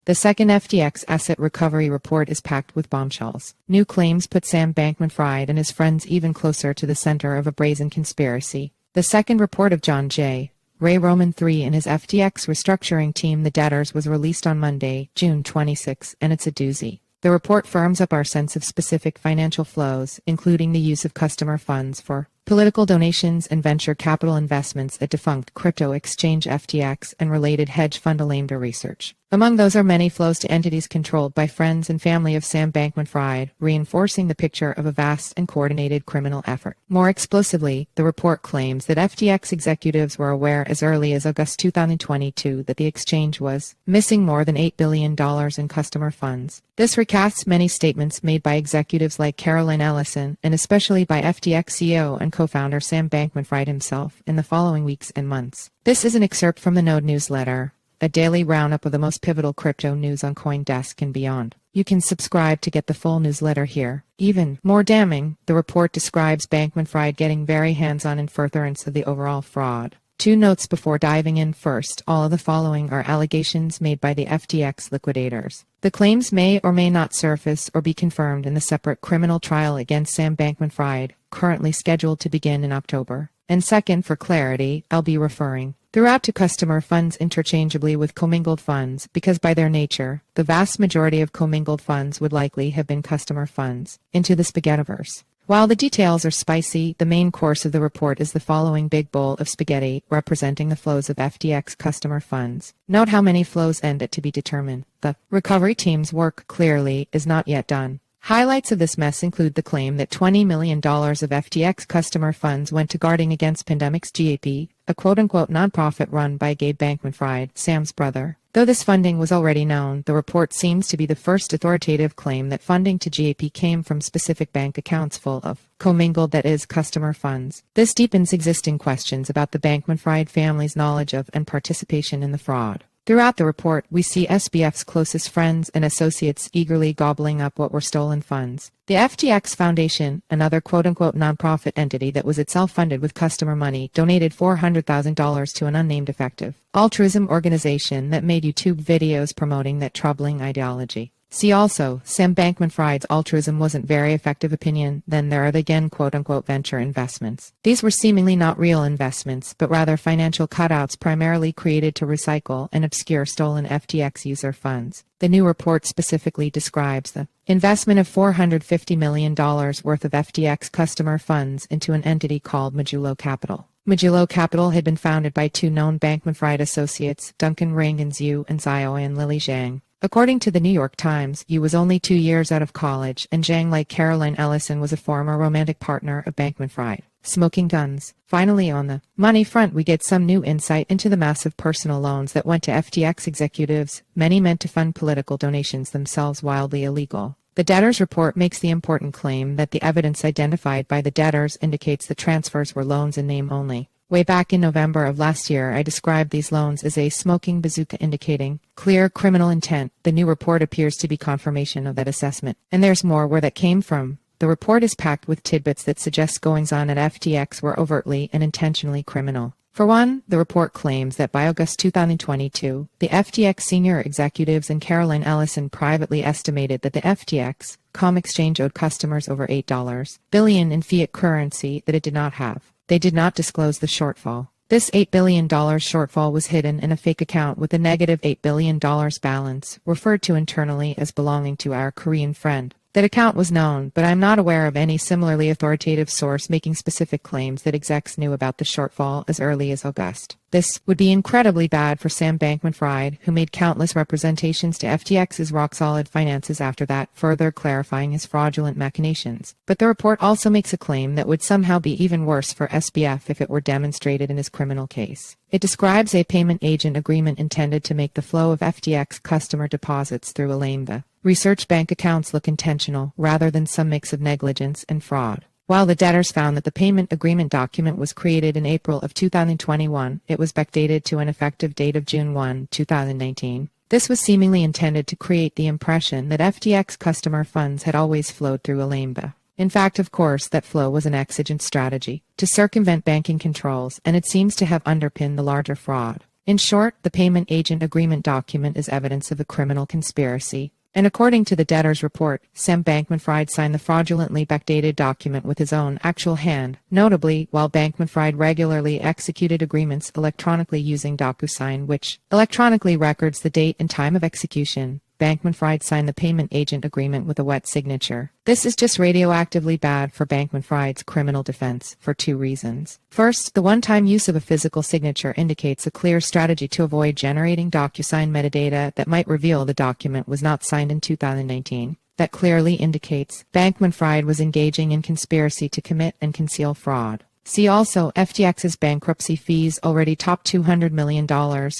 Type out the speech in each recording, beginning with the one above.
The second FTX asset recovery report is packed with bombshells. New claims put Sam Bankman-Fried and his friends even closer to the center of a brazen conspiracy. The second report of John J. Ray Roman III and his FTX restructuring team, the debtors, was released on Monday, June 26, and it's a doozy. The report firms up our sense of specific financial flows, including the use of customer funds for political donations and venture capital investments at defunct crypto exchange FTX and related hedge fund Alameda Research. Among those are many flows to entities controlled by friends and family of Sam Bankman-Fried, reinforcing the picture of a vast and coordinated criminal effort. More explosively, the report claims that FTX executives were aware as early as August 2022 that the exchange was missing more than $8 billion in customer funds. This recasts many statements made by executives like Caroline Ellison, and especially by FTX CEO and co-founder Sam Bankman-Fried himself, in the following weeks and months. This is an excerpt from the Node newsletter, a daily roundup of the most pivotal crypto news on CoinDesk and beyond. You can subscribe to get the full newsletter here. Even more damning, the report describes Bankman-Fried getting very hands-on in furtherance of the overall fraud. Two notes before diving in. First, all of the following are allegations made by the FTX liquidators. The claims may or may not surface or be confirmed in the separate criminal trial against Sam Bankman-Fried, currently scheduled to begin in October. And second, for clarity, I'll be referring throughout to customer funds interchangeably with commingled funds, because by their nature, the vast majority of commingled funds would likely have been customer funds into the spaghettiverse. While the details are spicy, the main course of the report is the following big bowl of spaghetti representing the flows of FTX customer funds. Note how many flows end it to be determined. The recovery team's work, clearly, is not yet done. Highlights of this mess include the claim that $20 million of FTX customer funds went to guarding against pandemics GAP, a quote-unquote nonprofit run by Gabe Bankman-Fried, Sam's brother. Though this funding was already known, the report seems to be the first authoritative claim that funding to GAP came from specific bank accounts full of commingled, that is, customer funds. This deepens existing questions about the Bankman-Fried family's knowledge of and participation in the fraud. Throughout the report, we see SBF's closest friends and associates eagerly gobbling up what were stolen funds. The FTX Foundation, another quote-unquote nonprofit entity that was itself funded with customer money, donated $400,000 to an unnamed effective altruism organization that made YouTube videos promoting that troubling ideology. See also, Sam Bankman-Fried's altruism wasn't very effective opinion. Then there are the again quote-unquote venture investments. These were seemingly not real investments, but rather financial cutouts primarily created to recycle and obscure stolen FTX user funds. The new report specifically describes the investment of $450 million worth of FTX customer funds into an entity called Modulo Capital. Modulo Capital had been founded by two known Bankman-Fried associates, Duncan Rangan's Yu and Zhao and Lily Zhang. According to the New York Times, Yu was only 2 years out of college, and Zhang, like Caroline Ellison, was a former romantic partner of Bankman-Fried. Smoking guns. Finally, on the money front, we get some new insight into the massive personal loans that went to FTX executives, many meant to fund political donations, themselves wildly illegal. The debtors' report makes the important claim that the evidence identified by the debtors indicates the transfers were loans in name only. Way back in November of last year, I described these loans as a smoking bazooka indicating clear criminal intent. The new report appears to be confirmation of that assessment. And there's more where that came from. The report is packed with tidbits that suggest goings-on at FTX were overtly and intentionally criminal. For one, the report claims that by August 2022, the FTX senior executives and Caroline Ellison privately estimated that the FTX exchange owed customers over $8 billion in fiat currency that it did not have. They did not disclose the shortfall. This $8 billion shortfall was hidden in a fake account with a negative $8 billion balance, referred to internally as belonging to our Korean friend. That account was known, but I'm not aware of any similarly authoritative source making specific claims that execs knew about the shortfall as early as August. This would be incredibly bad for Sam Bankman-Fried, who made countless representations to FTX's rock-solid finances after that, further clarifying his fraudulent machinations. But the report also makes a claim that would somehow be even worse for SBF if it were demonstrated in his criminal case. It describes a payment agent agreement intended to make the flow of FTX customer deposits through Alameda Research bank accounts look intentional, rather than some mix of negligence and fraud. While the debtors found that the payment agreement document was created in April of 2021, it was backdated to an effective date of June 1, 2019. This was seemingly intended to create the impression that FTX customer funds had always flowed through Alameda. In fact, of course, that flow was an exigent strategy to circumvent banking controls, and it seems to have underpinned the larger fraud. In short, the payment agent agreement document is evidence of a criminal conspiracy. And according to the debtor's report, Sam Bankman-Fried signed the fraudulently backdated document with his own actual hand. Notably, while Bankman-Fried regularly executed agreements electronically using DocuSign, which electronically records the date and time of execution, Bankman-Fried signed the payment agent agreement with a wet signature. This is just radioactively bad for Bankman-Fried's criminal defense for two reasons. First, the one-time use of a physical signature indicates a clear strategy to avoid generating DocuSign metadata that might reveal the document was not signed in 2019. That clearly indicates Bankman-Fried was engaging in conspiracy to commit and conceal fraud. See also, FTX's bankruptcy fees already top $200 million,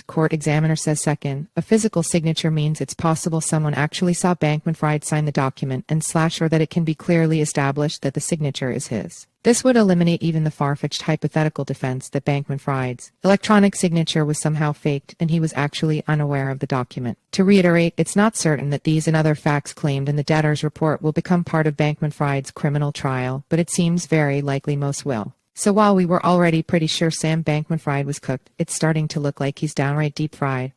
court examiner says. Second, a physical signature means it's possible someone actually saw Bankman-Fried sign the document and or that it can be clearly established that the signature is his. This would eliminate even the far-fetched hypothetical defense that Bankman-Fried's electronic signature was somehow faked and he was actually unaware of the document. To reiterate, it's not certain that these and other facts claimed in the debtor's report will become part of Bankman-Fried's criminal trial, but it seems very likely most will. So while we were already pretty sure Sam Bankman-Fried was cooked, it's starting to look like he's downright deep fried.